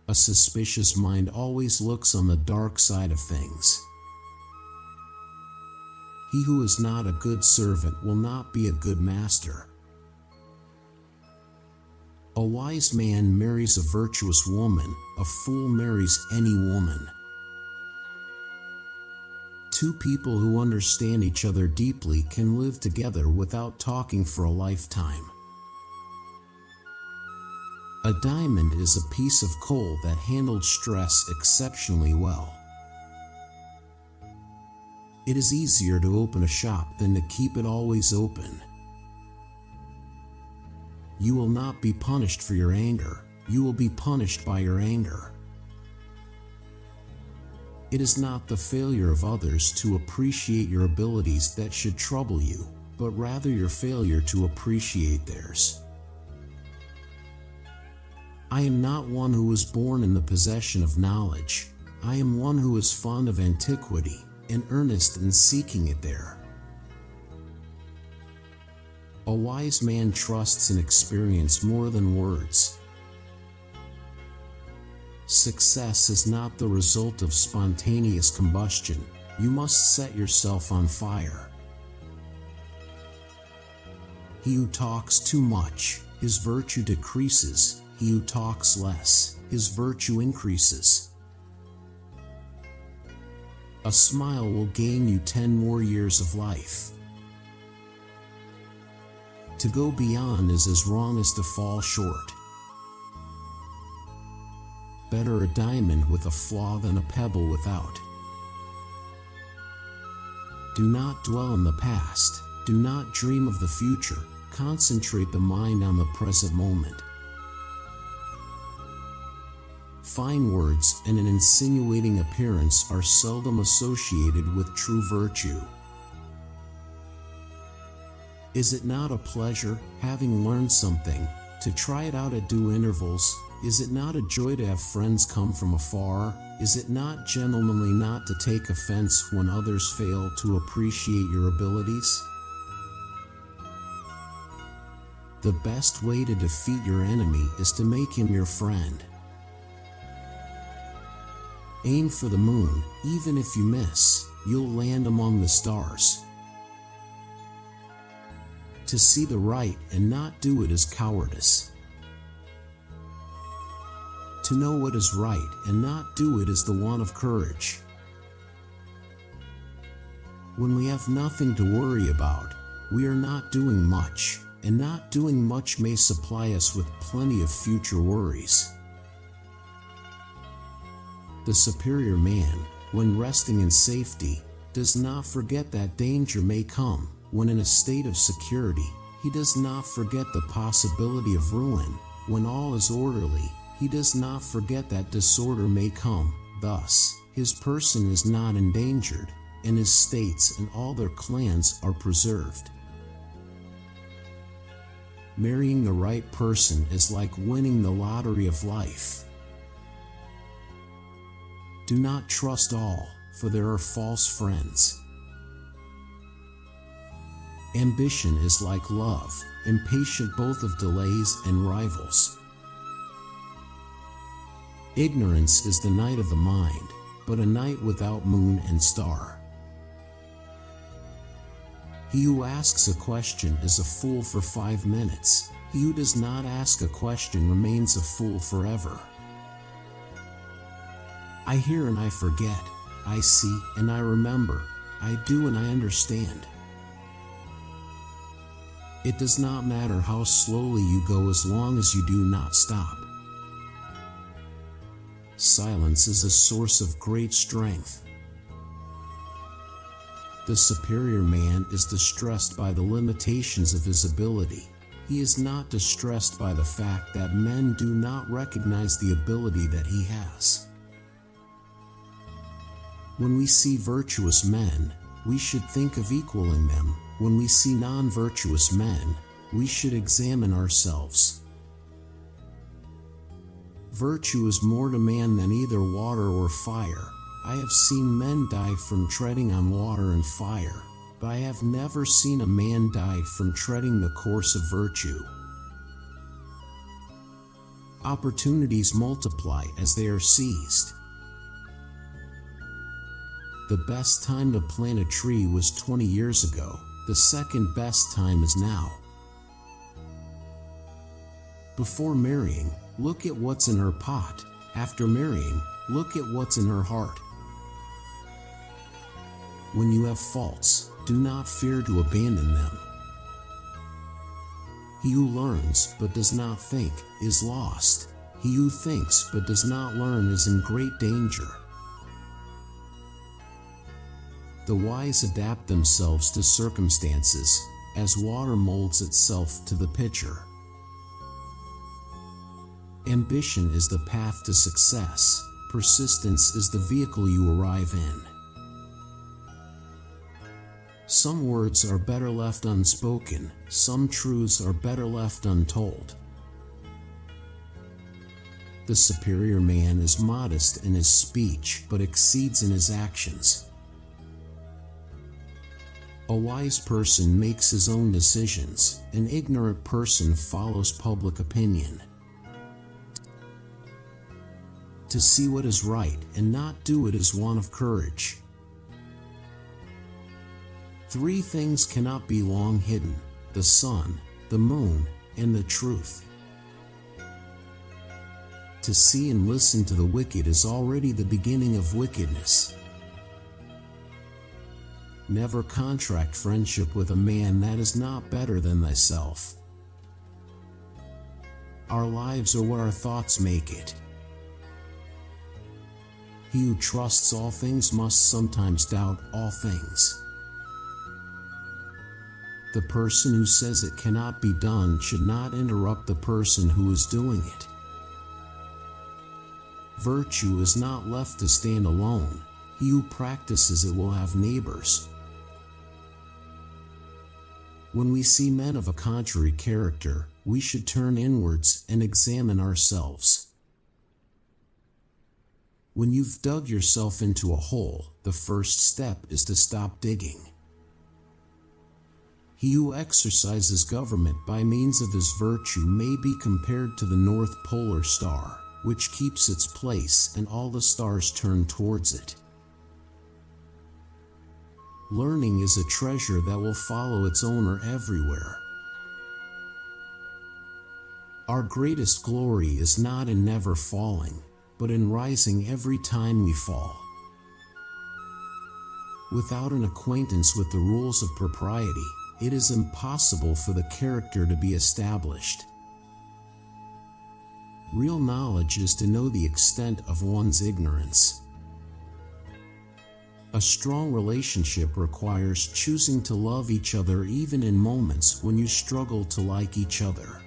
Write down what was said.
A suspicious mind always looks on the dark side of things. He who is not a good servant will not be a good master. A wise man marries a virtuous woman, a fool marries any woman. Two people who understand each other deeply can live together without talking for a lifetime. A diamond is a piece of coal that handled stress exceptionally well. It is easier to open a shop than to keep it always open. You will not be punished for your anger, you will be punished by your anger. It is not the failure of others to appreciate your abilities that should trouble you, but rather your failure to appreciate theirs. I am not one who was born in the possession of knowledge. I am one who is fond of antiquity, and earnest in seeking it there. A wise man trusts in experience more than words. Success is not the result of spontaneous combustion. You must set yourself on fire. He who talks too much, his virtue decreases. He who talks less, his virtue increases. A smile will gain you 10 more years of life. To go beyond is as wrong as to fall short. Better a diamond with a flaw than a pebble without. Do not dwell on the past. Do not dream of the future. Concentrate the mind on the present moment. Fine words and an insinuating appearance are seldom associated with true virtue. Is it not a pleasure, having learned something, to try it out at due intervals? Is it not a joy to have friends come from afar? Is it not gentlemanly not to take offense when others fail to appreciate your abilities? The best way to defeat your enemy is to make him your friend. Aim for the moon. Even if you miss, you'll land among the stars. To see the right and not do it is cowardice. To know what is right and not do it is the want of courage. When we have nothing to worry about, we are not doing much, and not doing much may supply us with plenty of future worries. The superior man, when resting in safety, does not forget that danger may come. When in a state of security, he does not forget the possibility of ruin. When all is orderly, he does not forget that disorder may come. Thus, his person is not endangered, and his states and all their clans are preserved. Marrying the right person is like winning the lottery of life. Do not trust all, for there are false friends. Ambition is like love, impatient both of delays and rivals. Ignorance is the night of the mind, but a night without moon and star. He who asks a question is a fool for 5 minutes. He who does not ask a question remains a fool forever. I hear and I forget. I see and I remember. I do and I understand. It does not matter how slowly you go as long as you do not stop. Silence is a source of great strength. The superior man is distressed by the limitations of his ability. He is not distressed by the fact that men do not recognize the ability that he has. When we see virtuous men, we should think of equaling them. When we see non-virtuous men, we should examine ourselves. Virtue is more to man than either water or fire. I have seen men die from treading on water and fire, but I have never seen a man die from treading the course of virtue. Opportunities multiply as they are seized. The best time to plant a tree was 20 years ago. The second best time is now. Before marrying, look at what's in her pot. After marrying, look at what's in her heart. When you have faults, do not fear to abandon them. He who learns but does not think is lost. He who thinks but does not learn is in great danger. The wise adapt themselves to circumstances, as water molds itself to the pitcher. Ambition is the path to success. Persistence is the vehicle you arrive in. Some words are better left unspoken. Some truths are better left untold. The superior man is modest in his speech, but exceeds in his actions. A wise person makes his own decisions. An ignorant person follows public opinion. To see what is right and not do it is one of courage. 3 things cannot be long hidden: the sun, the moon, and the truth. To see and listen to the wicked is already the beginning of wickedness. Never contract friendship with a man that is not better than thyself. Our lives are what our thoughts make it. He who trusts all things must sometimes doubt all things. The person who says it cannot be done should not interrupt the person who is doing it. Virtue is not left to stand alone. He who practices it will have neighbors. When we see men of a contrary character, we should turn inwards and examine ourselves. When you've dug yourself into a hole, the first step is to stop digging. He who exercises government by means of his virtue may be compared to the North Polar Star, which keeps its place and all the stars turn towards it. Learning is a treasure that will follow its owner everywhere. Our greatest glory is not in never falling, but in rising every time we fall. Without an acquaintance with the rules of propriety, it is impossible for the character to be established. Real knowledge is to know the extent of one's ignorance. A strong relationship requires choosing to love each other even in moments when you struggle to like each other.